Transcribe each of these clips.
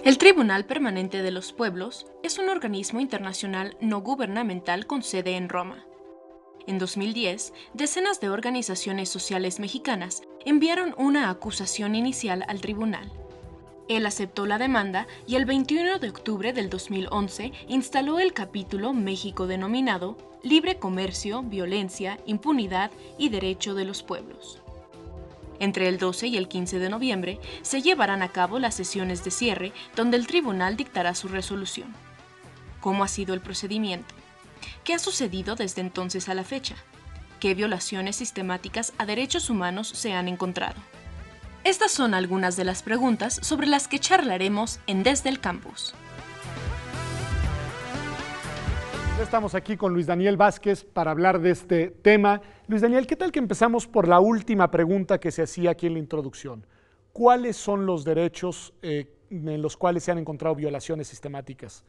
El Tribunal Permanente de los Pueblos es un organismo internacional no gubernamental con sede en Roma. En 2010, decenas de organizaciones sociales mexicanas enviaron una acusación inicial al tribunal. Él aceptó la demanda y el 21 de octubre del 2011 instaló el capítulo México denominado Libre Comercio, Violencia, Impunidad y Derecho de los Pueblos. Entre el 12 y el 15 de noviembre se llevarán a cabo las sesiones de cierre donde el tribunal dictará su resolución. ¿Cómo ha sido el procedimiento? ¿Qué ha sucedido desde entonces a la fecha? ¿Qué violaciones sistemáticas a derechos humanos se han encontrado? Estas son algunas de las preguntas sobre las que charlaremos en Desde el Campus. Estamos aquí con Luis Daniel Vázquez para hablar de este tema. Luis Daniel, ¿qué tal que empezamos por la última pregunta que se hacía aquí en la introducción? ¿Cuáles son los derechos en los cuales se han encontrado violaciones sistemáticas?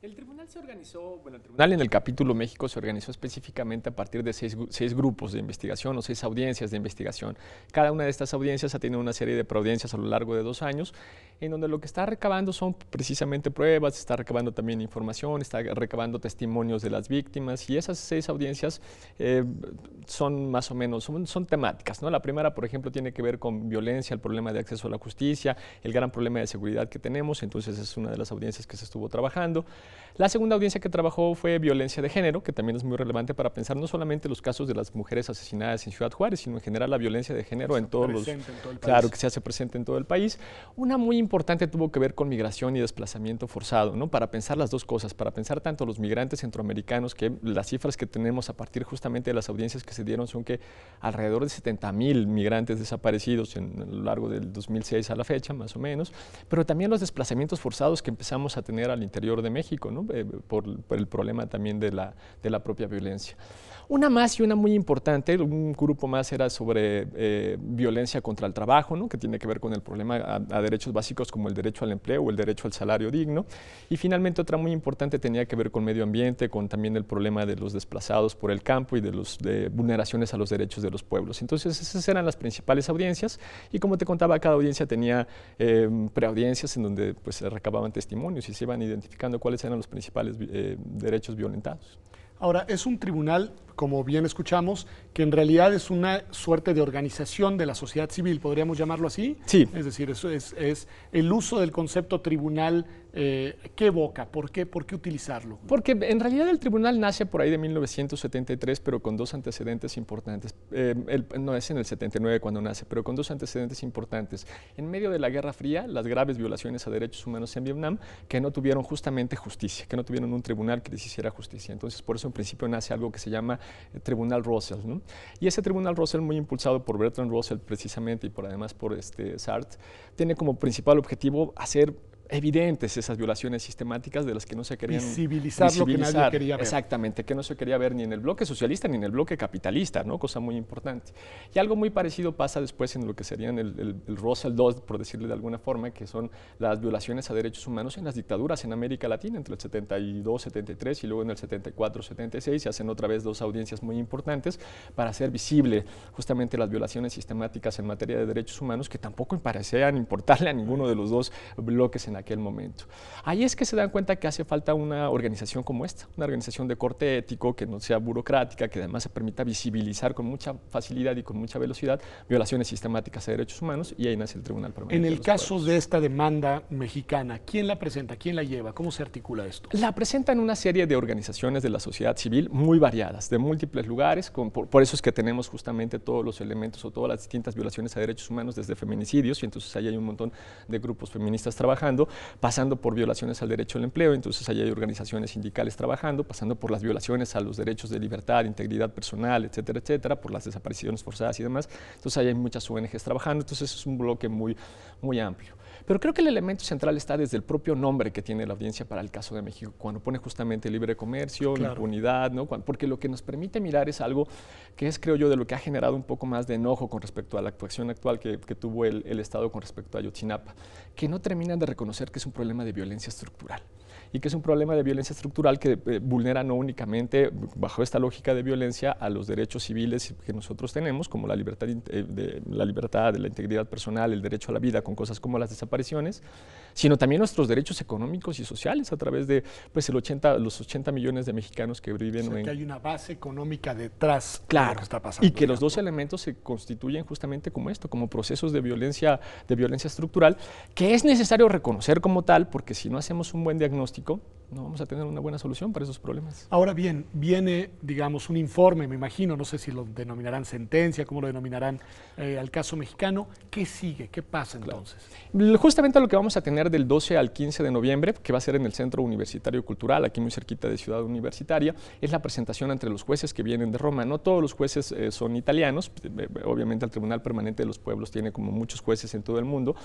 El tribunal se organizó, el tribunal en el capítulo México se organizó específicamente a partir de seis grupos de investigación o 6 audiencias de investigación. Cada una de estas audiencias ha tenido una serie de preaudiencias a lo largo de 2 años, en donde lo que está recabando son precisamente pruebas, está recabando también información, está recabando testimonios de las víctimas, y esas 6 audiencias son más o menos, son temáticas, ¿no? La primera, por ejemplo, tiene que ver con violencia, el problema de acceso a la justicia, el gran problema de seguridad que tenemos, entonces es una de las audiencias que se estuvo trabajando. La segunda audiencia que trabajó fue violencia de género, que también es muy relevante para pensar no solamente los casos de las mujeres asesinadas en Ciudad Juárez, sino en general la violencia de género en todos los... Claro, que se hace presente en todo el país. Una muy importante tuvo que ver con migración y desplazamiento forzado, ¿no? Para pensar las dos cosas, para pensar tanto los migrantes centroamericanos, que las cifras que tenemos a partir justamente de las audiencias que se dieron son que alrededor de 70,000 migrantes desaparecidos a lo largo del 2006 a la fecha, más o menos, pero también los desplazamientos forzados que empezamos a tener al interior de México, ¿no? Por el problema también de la propia violencia. Una más y una muy importante, un grupo más era sobre violencia contra el trabajo, ¿no? Que tiene que ver con el problema a derechos básicos como el derecho al empleo o el derecho al salario digno. Y finalmente otra muy importante tenía que ver con medio ambiente, con también el problema de los desplazados por el campo y de vulneraciones a los derechos de los pueblos. Entonces esas eran las principales audiencias, y como te contaba, cada audiencia tenía preaudiencias en donde pues, se recababan testimonios y se iban identificando cuáles eran los principales derechos violentados. Ahora, es un tribunal, como bien escuchamos, que en realidad es una suerte de organización de la sociedad civil, ¿podríamos llamarlo así? Sí. Es decir, eso es el uso del concepto tribunal, ¿qué evoca? ¿Por qué utilizarlo? Porque en realidad el tribunal nace por ahí de 1973, pero con 2 antecedentes importantes. No es en el 79 cuando nace, pero con 2 antecedentes importantes. En medio de la Guerra Fría, las graves violaciones a derechos humanos en Vietnam, que no tuvieron justamente justicia, que no tuvieron un tribunal que les hiciera justicia. Entonces, por eso en principio nace algo que se llama Tribunal Russell, ¿no? Y ese Tribunal Russell, muy impulsado por Bertrand Russell precisamente y además por Sartre, tiene como principal objetivo hacer evidentes esas violaciones sistemáticas de las que no se querían visibilizar lo que nadie quería ver. Exactamente, que no se quería ver ni en el bloque socialista ni en el bloque capitalista, ¿no? Cosa muy importante. Y algo muy parecido pasa después en lo que serían el Russell II, por decirle de alguna forma, que son las violaciones a derechos humanos en las dictaduras en América Latina, entre el 72, 73 y luego en el 74, 76, se hacen otra vez 2 audiencias muy importantes para hacer visible justamente las violaciones sistemáticas en materia de derechos humanos que tampoco parecían importarle a ninguno de los 2 bloques en aquel momento. Ahí es que se dan cuenta que hace falta una organización como esta, una organización de corte ético que no sea burocrática, que además se permita visibilizar con mucha facilidad y con mucha velocidad violaciones sistemáticas a derechos humanos, y ahí nace el Tribunal Permanente. En el caso de esta demanda mexicana, ¿quién la presenta? ¿Quién la lleva? ¿Cómo se articula esto? La presentan una serie de organizaciones de la sociedad civil muy variadas, de múltiples lugares, por eso es que tenemos justamente todos los elementos o todas las distintas violaciones a derechos humanos, desde feminicidios, y entonces ahí hay un montón de grupos feministas trabajando, pasando por violaciones al derecho al empleo, entonces ahí hay organizaciones sindicales trabajando, pasando por las violaciones a los derechos de libertad, integridad personal, etcétera, etcétera, por las desapariciones forzadas y demás, entonces ahí hay muchas ONGs trabajando, entonces es un bloque muy amplio. Pero creo que el elemento central está desde el propio nombre que tiene la audiencia para el caso de México, cuando pone justamente libre comercio, claro, impunidad, ¿no? Porque lo que nos permite mirar es algo que es, creo yo, de lo que ha generado un poco más de enojo con respecto a la actuación actual que tuvo el Estado con respecto a Ayotzinapa, que no terminan de reconocer que es un problema de violencia estructural. y que es un problema de violencia estructural que vulnera no únicamente, bajo esta lógica de violencia, a los derechos civiles que nosotros tenemos, como la libertad, de la integridad personal, el derecho a la vida, con cosas como las desapariciones, sino también nuestros derechos económicos y sociales a través de pues, los 80 millones de mexicanos que viven que hay una base económica detrás de lo que está pasando. Y que los dos elementos se constituyen justamente como esto, como procesos de violencia estructural, que es necesario reconocer como tal, porque si no hacemos un buen diagnóstico, no vamos a tener una buena solución para esos problemas. Ahora bien, viene, digamos, un informe, me imagino, no sé si lo denominarán sentencia, cómo lo denominarán al caso mexicano. ¿Qué sigue? ¿Qué pasa entonces? Justamente lo que vamos a tener del 12 al 15 de noviembre, que va a ser en el Centro Universitario Cultural, aquí muy cerquita de Ciudad Universitaria, es la presentación entre los jueces que vienen de Roma. No todos los jueces son italianos, obviamente el Tribunal Permanente de los Pueblos tiene como muchos jueces en todo el mundo.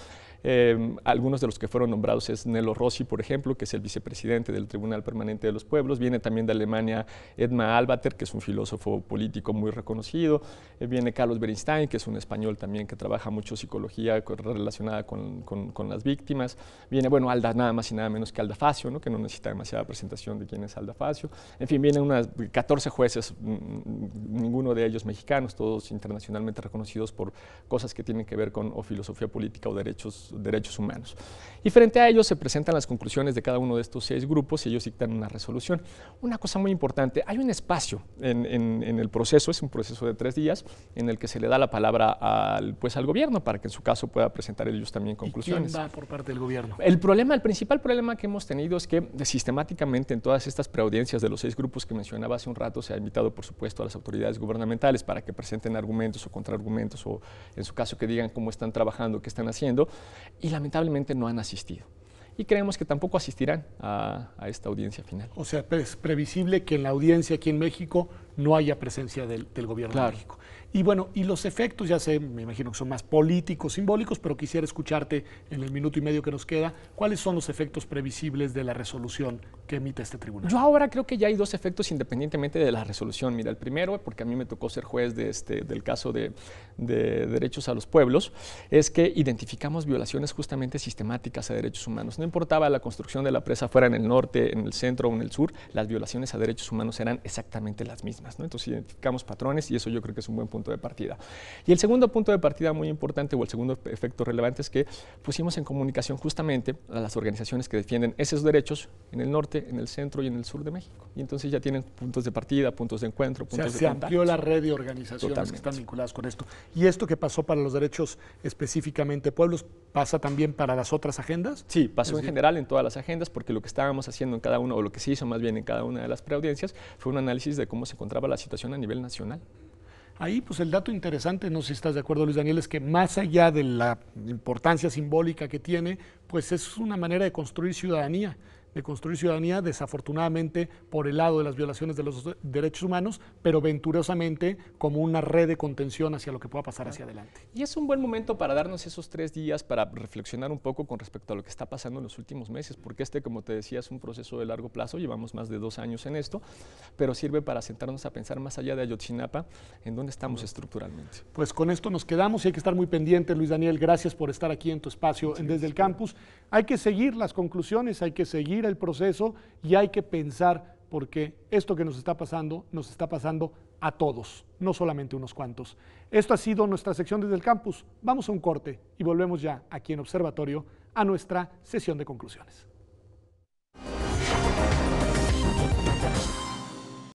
Algunos de los que fueron nombrados es Nello Rossi, por ejemplo, que es el vicepresidente del Tribunal Permanente de los Pueblos. Viene también de Alemania Edma Albater, que es un filósofo político muy reconocido. Viene Carlos Beristain, que es un español también que trabaja mucho psicología relacionada con las víctimas. Viene, bueno, Alda, nada más y nada menos que Alda Facio, ¿no? Que no necesita demasiada presentación de quién es Alda Facio. En fin, vienen unas 14 jueces, ninguno de ellos mexicanos, todos internacionalmente reconocidos por cosas que tienen que ver con o filosofía política o derechos humanos. Y frente a ellos se presentan las conclusiones de cada uno de estos 6 grupos y ellos dictan una resolución. Una cosa muy importante, hay un espacio en el proceso, es un proceso de 3 días, en el que se le da la palabra al gobierno para que en su caso pueda presentar ellos también conclusiones. ¿Y quién va por parte del gobierno? El principal problema que hemos tenido es que sistemáticamente en todas estas preaudiencias de los 6 grupos que mencionaba hace un rato se ha invitado, por supuesto, a las autoridades gubernamentales para que presenten argumentos o contraargumentos o en su caso que digan cómo están trabajando, qué están haciendo, y lamentablemente no han asistido. Y creemos que tampoco asistirán a esta audiencia final. O sea, es previsible que en la audiencia aquí en México no haya presencia del gobierno de México. Y bueno, y los efectos, ya sé, me imagino que son más políticos, simbólicos, pero quisiera escucharte en el minuto y medio que nos queda, ¿cuáles son los efectos previsibles de la resolución que emite este tribunal? Yo ahora creo que ya hay 2 efectos independientemente de la resolución. Mira, el primero, porque a mí me tocó ser juez del caso de derechos a los pueblos, es que identificamos violaciones justamente sistemáticas a derechos humanos. No importaba la construcción de la presa fuera en el norte, en el centro o en el sur, las violaciones a derechos humanos eran exactamente las mismas, ¿no? Entonces identificamos patrones y eso yo creo que es un buen punto de partida. Y el segundo punto de partida muy importante o el segundo efecto relevante es que pusimos en comunicación justamente a las organizaciones que defienden esos derechos en el norte, en el centro y en el sur de México. Y entonces ya tienen puntos de partida, puntos de encuentro, puntos de contacto. Se amplió la red de organizaciones que están vinculadas con esto. ¿Y esto que pasó para los derechos específicamente pueblos pasa también para las otras agendas? Sí, pasó en general en todas las agendas porque lo que estábamos haciendo en cada uno, o lo que se hizo más bien en cada una de las preaudiencias, fue un análisis de cómo se encontraba la situación a nivel nacional. Ahí, pues el dato interesante, no sé si estás de acuerdo, Luis Daniel, es que más allá de la importancia simbólica que tiene, pues es una manera de construir ciudadanía, desafortunadamente por el lado de las violaciones de los derechos humanos, pero venturosamente como una red de contención hacia lo que pueda pasar hacia adelante. Y es un buen momento para darnos esos 3 días para reflexionar un poco con respecto a lo que está pasando en los últimos meses, porque como te decía, es un proceso de largo plazo, llevamos más de 2 años en esto, pero sirve para sentarnos a pensar más allá de Ayotzinapa, en dónde estamos estructuralmente. Pues con esto nos quedamos y hay que estar muy pendientes, Luis Daniel, gracias por estar aquí en tu espacio Desde el Campus. Hay que seguir las conclusiones, hay que seguir el proceso y hay que pensar porque esto que nos está pasando a todos, no solamente unos cuantos. Esto ha sido nuestra sección Desde el Campus. Vamos a un corte y volvemos ya aquí en Observatorio a nuestra sesión de conclusiones.